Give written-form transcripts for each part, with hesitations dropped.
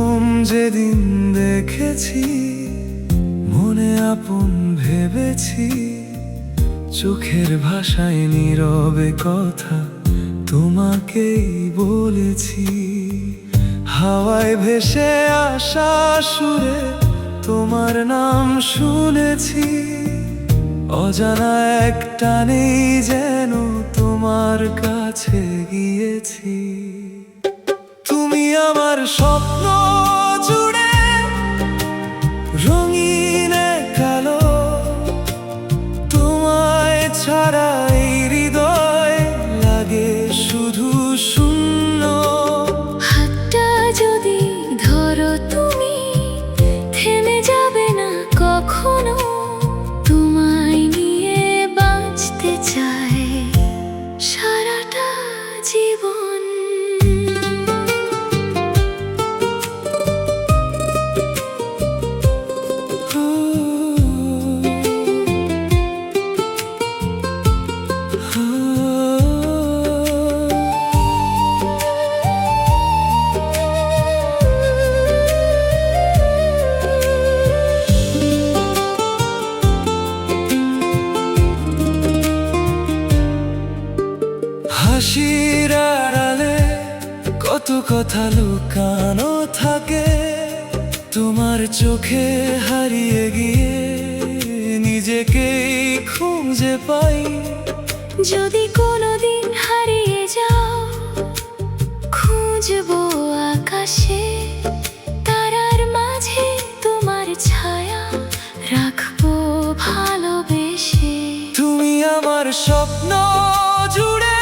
প্রথম যেদিন দেখেছি, মনে আপন ভেবেছি, চোখের ভাষায় নীরবে কথা তোমাকেই বলেছি। হাওয়ায় ভেসে আসা সুরে তোমার নাম শুনেছি, অজানা এক টানেই যেন তোমার কাছে গিয়েছি। তুমি আমার স্বপ্ন জুড়ে রঙিন কালো, তোমায় ছাড়া এই হৃদয় লাগে শুধু শূন্য। হাতটা যদি ধরো তুমি, থেমে যাবে না কখনো, তোমায় নিয়ে বাঁচতে চাই সারাটা জীবন। হাসির আড়ালে কত কথা লুকানো থাকে, তোমার চোখে হারিয়ে গিয়ে নিজেকেই খুঁজে পাই। যদি কোনোদিন হারিয়ে যাও, খুঁজবো আকাশে, তারার মাঝে তোমার ছায়া রাখবো ভালোবেসে। তুমি আমার স্বপ্ন জুড়ে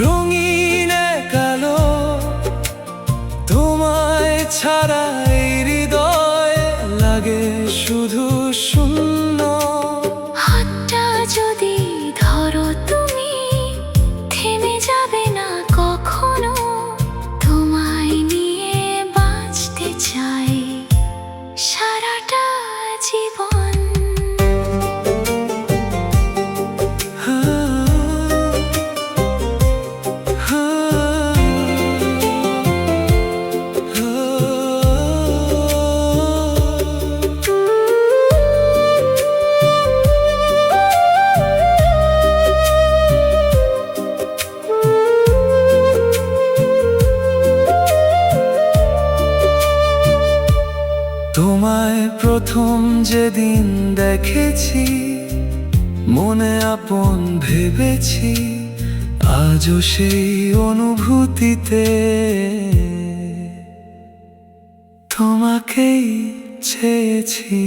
রঙিন কালো, তোমায় ছাড়া এই হৃদয় লাগে শুধু শূন্য। হাতটা যদি ধরো তুমি, থেমে যাবে না কখনো, তোমায় নিয়ে বাঁচতে চাই সারাটা জীবন। তোমায় প্রথম যেদিন দেখেছি, মনে আপন ভেবেছি, আজও সেই অনুভূতিতে তোমাকেই চেয়েছি।